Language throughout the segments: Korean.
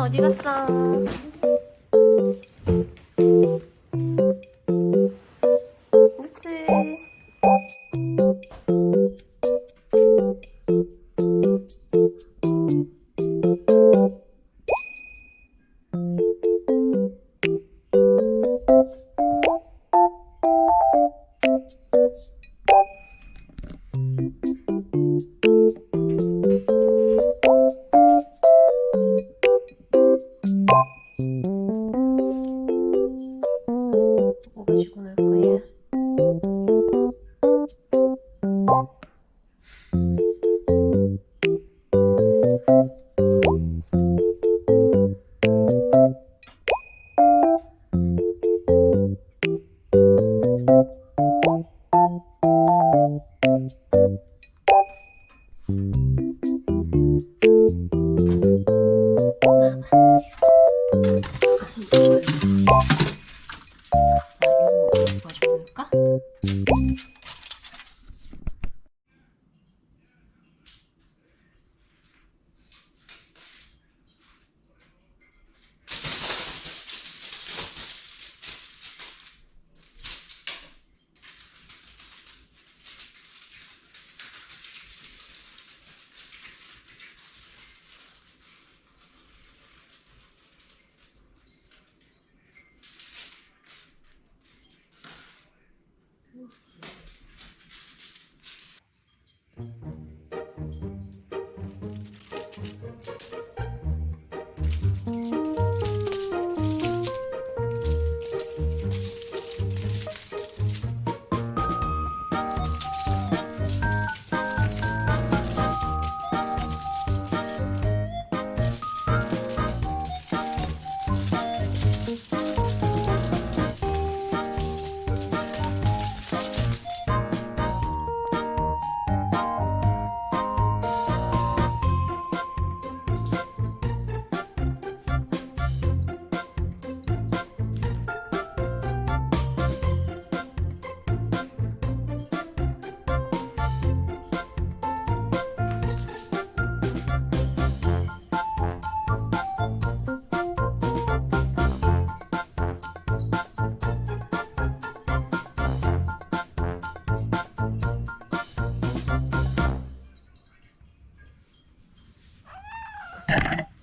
어디 갔어? 그렇지. 뭐 가지고 놀 거야? 이거 가지고 놀까?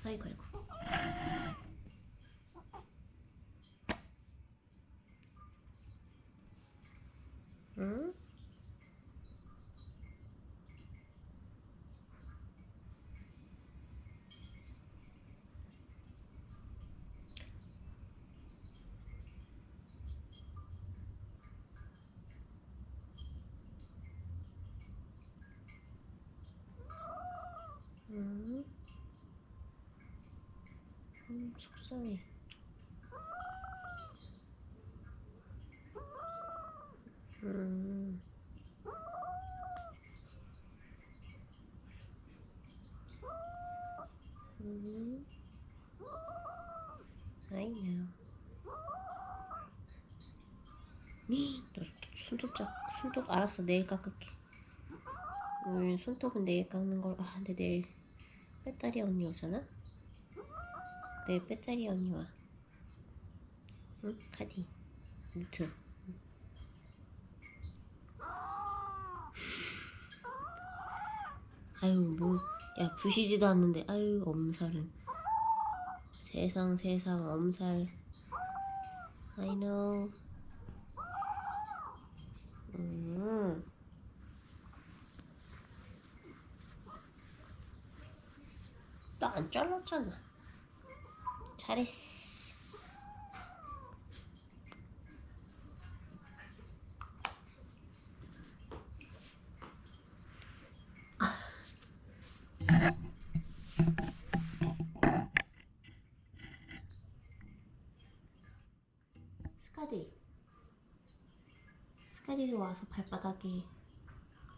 아이고 아이고. 응? 응? 속상해. 음. 음. I know. 너 손톱 알았어. 내일 깎을게. 손톱은 내일 깎는 걸. 아, 근데 내일 빼따리 언니 오잖아? 내일 빼따리 언니 와. 응? 카디. 루트. 아유, 뭐. 야, 부시지도 않는데. 아유, 엄살은. 세상 엄살. I know. 또 안 잘랐잖아. 잘했어. 스카디도 와서 발바닥에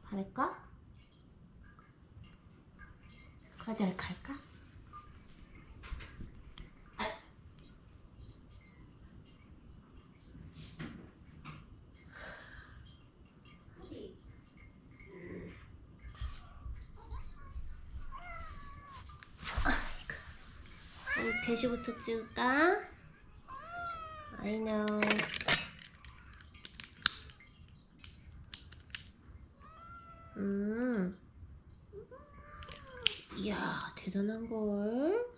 바를까? 스카디 갈까? 돼지부터 찍을까? I know. 이야, 대단한걸.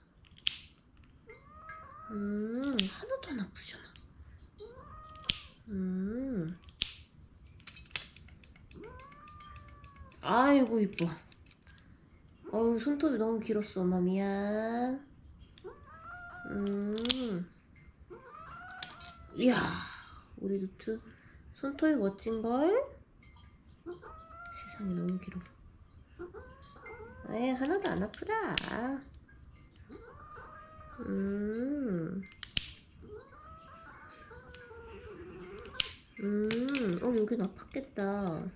하나도 안 아프잖아. 아이고, 이뻐. 어우, 손톱이 너무 길었어. 엄마 미안. 이야, 우리 루트 손톱이 멋진걸? 세상에 너무 길어. 에이, 하나도 안 아프다. 여긴 아팠겠다.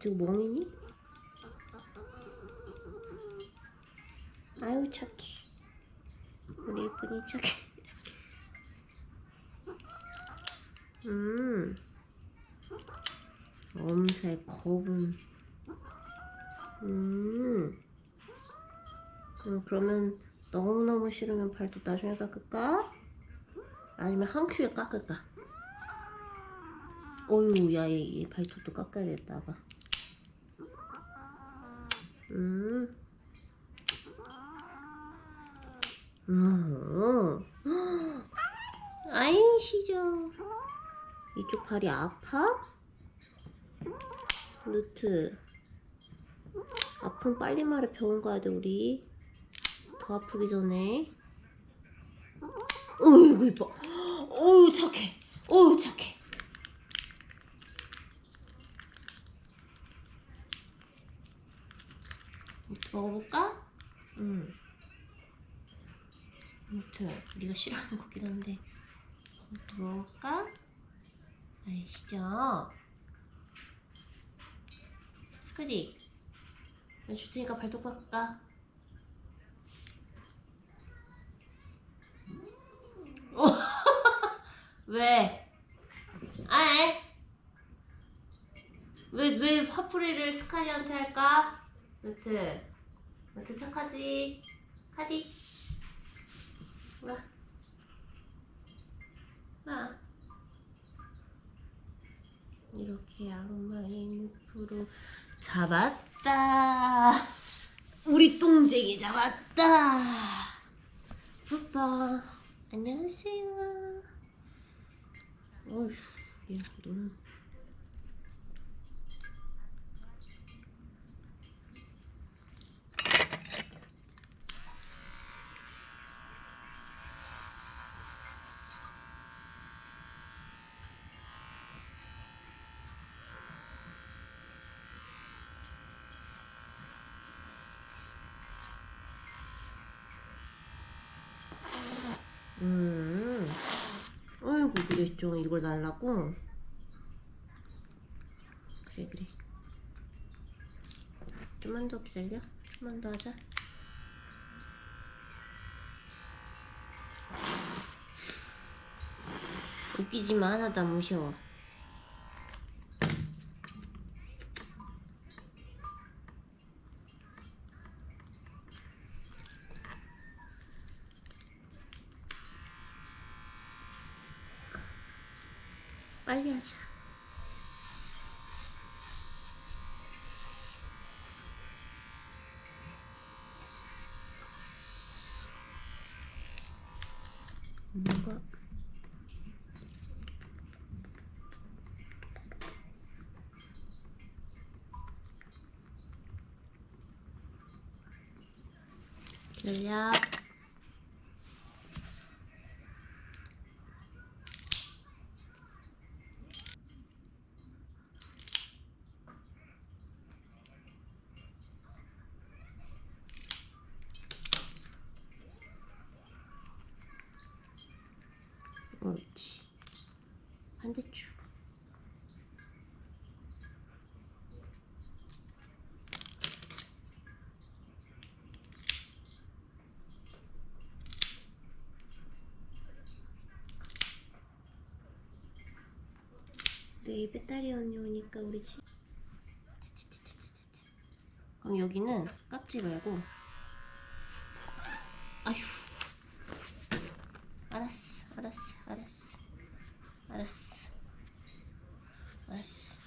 지금 멍이니? 아유, 착해. 우리 예쁜이 착해. 엄살 거분. 그러면 너무너무 싫으면 발톱 나중에 깎을까? 아니면 한 큐에 깎을까? 어휴, 야, 얘 발톱도 깎아야겠다, 아가. 아이, 시죠. 이쪽 발이 아파? 루트. 아픈 빨리 말해. 병원 가야 돼, 우리. 더 아프기 전에. 어이구, 이뻐. 어우, 착해. 어우, 착해. 먹어볼까? 루트, 네가 싫어하는 거긴 한데. 루트 먹을까? 아이시죠? 스크디, 줄 테니까 발톱 깎아. 왜? 아이, 왜 화풀이를 스카디한테 할까? 루트 착하지? 카디, 와, 와. 이렇게 아로마인 루프로 잡았다. 우리 똥쟁이 잡았다. 푸빠, 안녕하세요. 어휴, 얘 너는. 아이고, 그랬죠. 이걸 달라고? 그래. 좀만 더 기다려. 좀만 더 하자. 웃기지만 하나도 안 무서워. 빨리 하자. 뭔가 기다려. 옳지. 반대쪽. 내일 배터리 언니 오니까 우리 그럼 여기는 깎지 말고. 아휴, 알았어, 알았어, 알았어, 알았어, 알았어,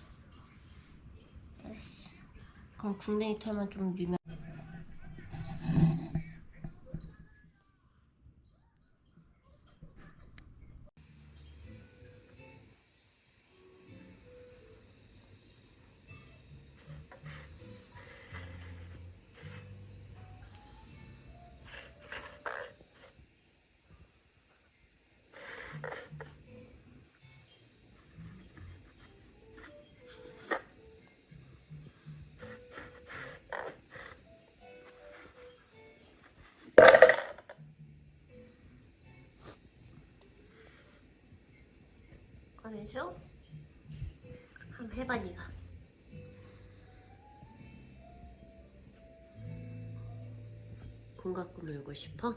알았어. 그럼 궁뎅이 털만 좀 밀면. 꺼내줘? 한번 해봐 니가. 공 갖고 놀고 싶어?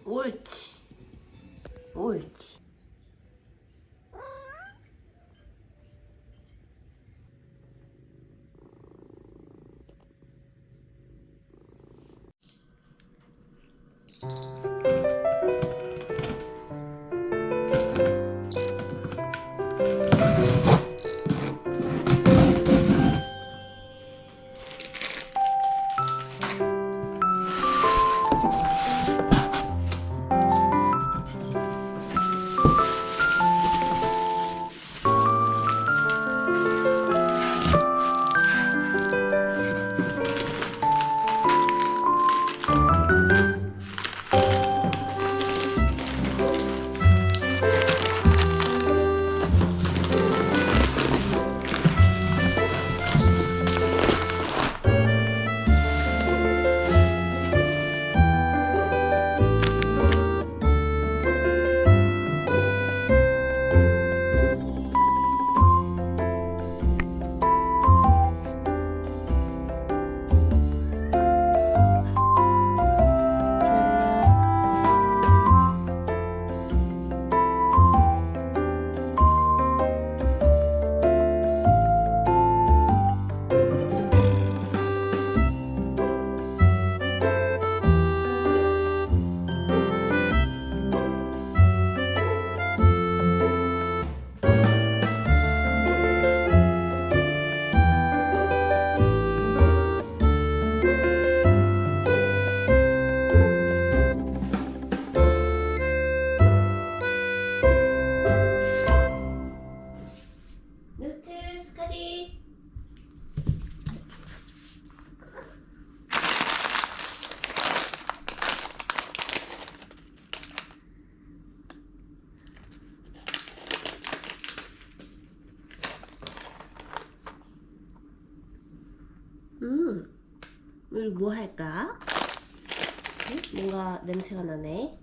옳지, 옳지. 누트 스카리. 우리 뭐 할까? 뭔가 냄새가 나네.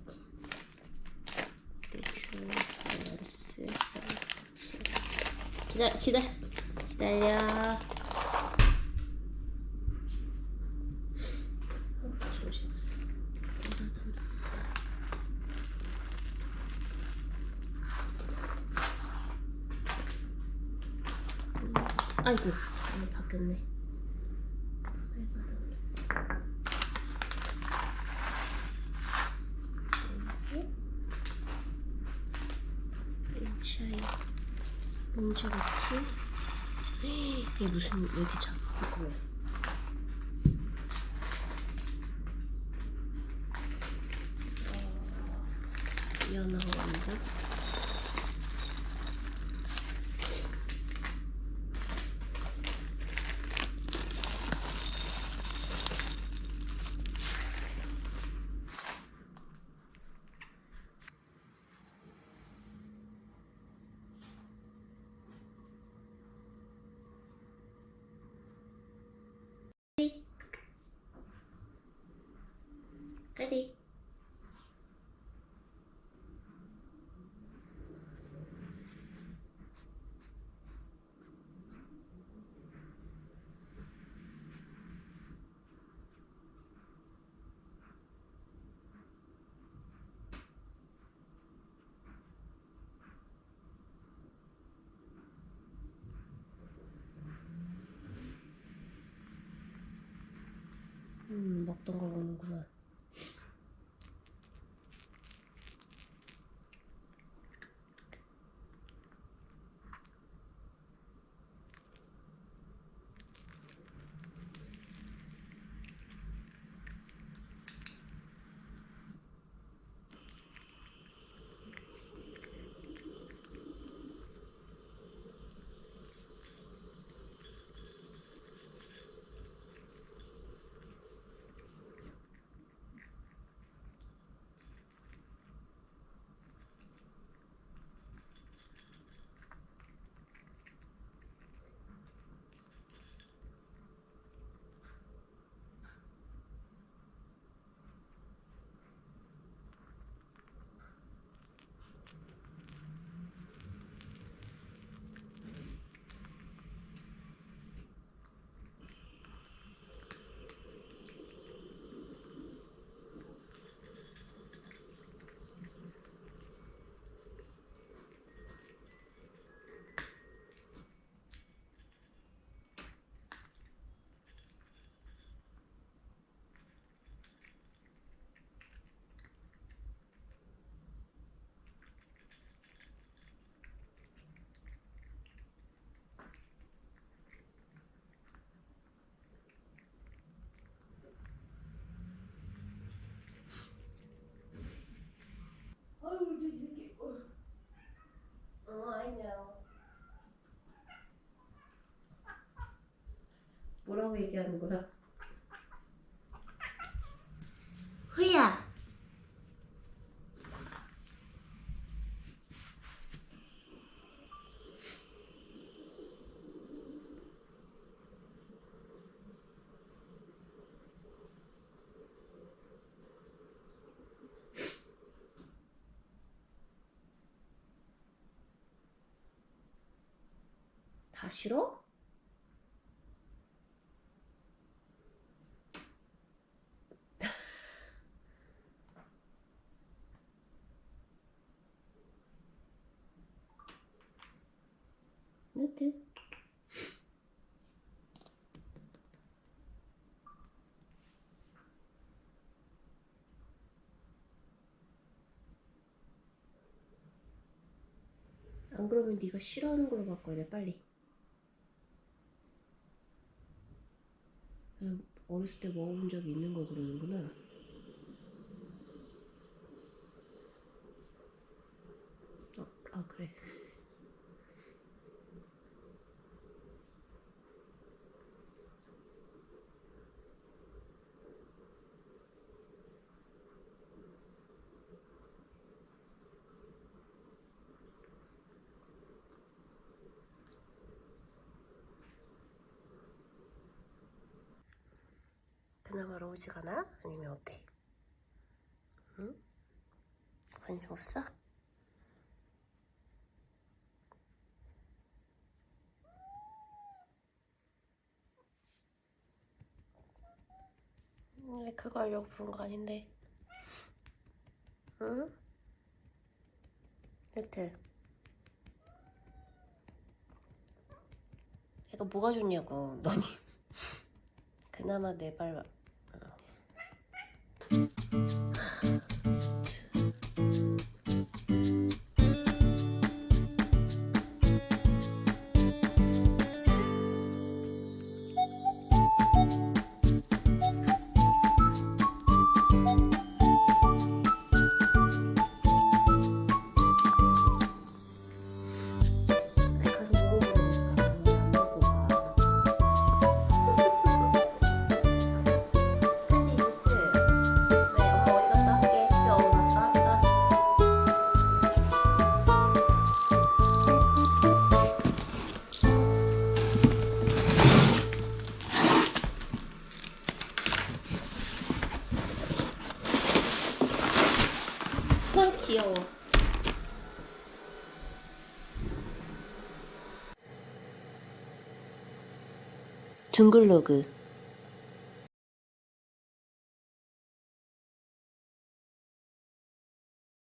기다려. 아이고, 바뀌었네. 뭔지 같지? 이게 무슨 어디 잡고 미안한 거 완전. 까리. 먹던 걸 먹는구만. I know. 뭐라고 얘기하는 거야? 후야. 다 싫어? 누트? 안 그러면 네가 싫어하는 걸로 바꿔야 돼, 빨리. 그냥 어렸을 때 먹어본 적이 있는 걸 그러는구나. 그래. 그나마 로우지가 나? 아니면 어때? 응? 관심 없어? 그거 하려고 부른 거 아닌데. 응? 여태 애가 뭐가 좋냐고 너니. 그나마 내발 귀여워. 둥글로그